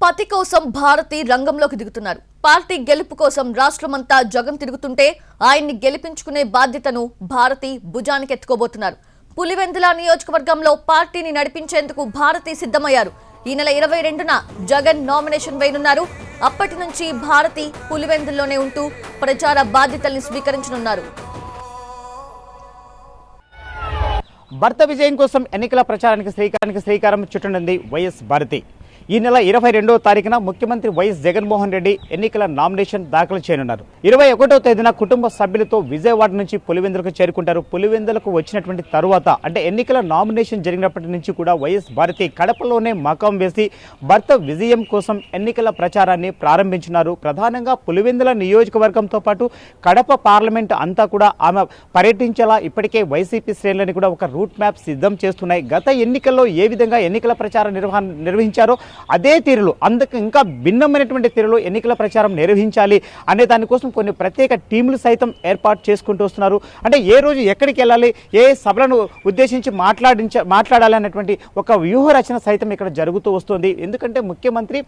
పతి కోసం భారతి రంగంలోకి దిగుతున్నారు. పార్టీ గెలుపు కోసం రాష్ట్రమంతా జగన్ తిరుగుతుంటే ఆయన్ని గెలిపించుకునే బాధ్యతను భారతి భుజానికి ఎత్తుకోబోతున్నారు. పులివెందుల నియోజకవర్గంలో పార్టీని నడిపించేందుకు భారతి సిద్ధమయ్యారు. ఈ నెల 22న జగన్ నామినేషన్ వేయనున్నారు. అప్పటి నుంచి భారతి పులివెందుల్లోనే ఉంటూ ప్రచార బాధ్యతల్ని స్వీకరించనున్నారు. భర్త విజయం కోసం ఎన్నికల ప్రచారానికి శ్రీకారం చుట్టనుంది వైఎస్ భారతి. ఈ నెల 22వ తారీఖున ముఖ్యమంత్రి వైఎస్ జగన్మోహన్ రెడ్డి ఎన్నికల నామినేషన్ దాఖలు చేయనున్నారు. 21వ తేదీన కుటుంబ సభ్యులతో విజయవాడ నుంచి పులివెందులకు చేరుకుంటారు. పులివెందులకు వచ్చినటువంటి తరువాత అంటే ఎన్నికల నామినేషన్ జరిగినప్పటి నుంచి కూడా వైఎస్ భారతి కడపలోనే మకాం వేసి భర్త విజయం కోసం ఎన్నికల ప్రచారాన్ని ప్రారంభించున్నారు. ప్రధానంగా పులివెందుల నియోజకవర్గంతో పాటు కడప పార్లమెంట్ అంతా కూడా ఆమె పర్యటించేలా ఇప్పటికే వైసీపీ శ్రేణులని కూడా ఒక రూట్ మ్యాప్ సిద్ధం చేస్తున్నాయి. గత ఎన్నికల్లో ఏ విధంగా ఎన్నికల ప్రచారం నిర్వహించారో అదే తీరులో అందుకు ఇంకా భిన్నమైనటువంటి తీరులో ఎన్నికల ప్రచారం నిర్వహించాలి అనే దానికోసం కొన్ని ప్రత్యేక టీంలు సైతం ఏర్పాటు చేసుకుంటూ వస్తున్నారు. అంటే ఏ రోజు ఎక్కడికి వెళ్ళాలి, ఏ సభలను ఉద్దేశించి మాట్లాడాలి అనేటువంటి ఒక వ్యూహ రచన సైతం ఇక్కడ జరుగుతూ వస్తుంది. ఎందుకంటే ముఖ్యమంత్రి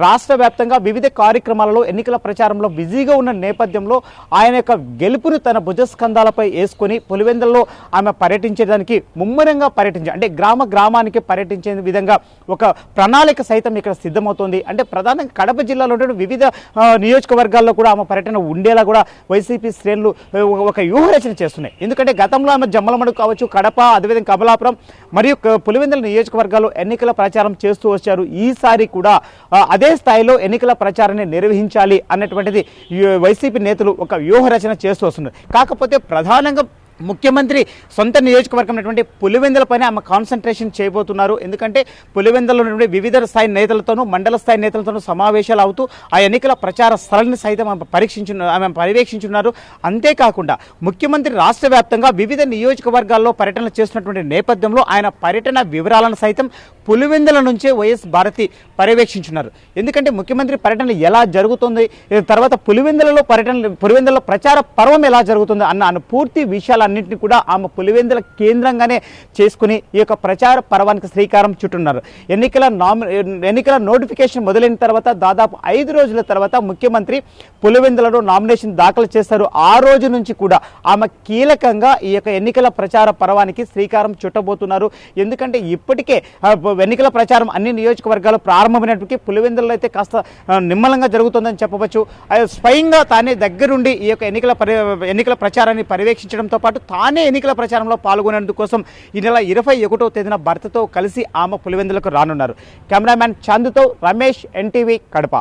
రాష్ట్ర వ్యాప్తంగా వివిధ కార్యక్రమాలలో ఎన్నికల ప్రచారంలో బిజీగా ఉన్న నేపథ్యంలో ఆయన యొక్క గెలుపును తన భుజస్కంధాలపై వేసుకొని పులివెందుల్లో ఆమె పర్యటించడానికి ముమ్మరంగా అంటే గ్రామానికి పర్యటించే విధంగా ఒక ప్రణాళిక సైతం ఇక్కడ సిద్ధమవుతోంది. అంటే ప్రధానంగా కడప జిల్లాలో వివిధ నియోజకవర్గాల్లో కూడా ఆమె పర్యటన ఉండేలా కూడా వైసీపీ శ్రేణులు ఒక వ్యూహరచన చేస్తున్నాయి. ఎందుకంటే గతంలో ఆమె జమ్మలమడుగు కావచ్చు, కడప, అదేవిధంగా కమలాపురం మరియు పులివెందుల నియోజకవర్గాల్లో ఎన్నికల ప్రచారం చేస్తూ వచ్చారు. ఈసారి కూడా అదే స్థాయిలో ఎన్నికల ప్రచారాన్ని నిర్వహించాలి అన్నటువంటిది వైసీపీ నేతలు ఒక వ్యూహరచన చేస్తూ వస్తున్నారు. కాకపోతే ప్రధానంగా ముఖ్యమంత్రి సొంత నియోజకవర్గం అయినటువంటి పులివెందులపైన ఆమె కాన్సన్ట్రేషన్ చేయబోతున్నారు. ఎందుకంటే పులివెందులలో వివిధ స్థాయి నేతలతోనూ మండల స్థాయి నేతలతోనూ సమావేశాలు అవుతూ ఆ ఎన్నికల ప్రచార స్థలాన్ని సైతం ఆమె పర్యవేక్షించున్నారు. అంతేకాకుండా ముఖ్యమంత్రి రాష్ట్ర వ్యాప్తంగా వివిధ నియోజకవర్గాల్లో పర్యటనలు చేస్తున్నటువంటి నేపథ్యంలో ఆయన పర్యటన వివరాలను సైతం పులివెందుల నుంచే వైఎస్ భారతి పర్యవేక్షించున్నారు. ఎందుకంటే ముఖ్యమంత్రి పర్యటన ఎలా జరుగుతుంది, తర్వాత పులివెందులలో ప్రచార పర్వం ఎలా జరుగుతుంది అన్న పూర్తి విషయాలన్నింటినీ కూడా ఆమె పులివెందుల కేంద్రంగానే చేసుకుని ఈ యొక్క ప్రచార పర్వానికి శ్రీకారం చుట్టున్నారు. ఎన్నికల నోటిఫికేషన్ మొదలైన తర్వాత దాదాపు 5 రోజుల తర్వాత ముఖ్యమంత్రి పులివెందులలో నామినేషన్ దాఖలు చేస్తారు. ఆ రోజు నుంచి కూడా ఆమె కీలకంగా ఈ యొక్క ఎన్నికల ప్రచార పర్వానికి శ్రీకారం చుట్టబోతున్నారు. ఎందుకంటే ఇప్పటికే ఎన్నికల ప్రచారం అన్ని నియోజకవర్గాలు ప్రారంభమైనప్పటికీ పులివెందులలో అయితే కాస్త నిమ్మలంగా జరుగుతుందని చెప్పవచ్చు. స్వయంగా తానే దగ్గరుండి ఈ యొక్క ఎన్నికల ప్రచారాన్ని పర్యవేక్షించడంతో పాటు తానే ఎన్నికల ప్రచారంలో పాల్గొనేందుకోసం ఈ నెల 21వ తేదీన భర్తతో కలిసి ఆమె పులివెందులకు రానున్నారు. కెమెరామ్యాన్ చందుతో రమేష్, ఎన్టీవీ, కడప.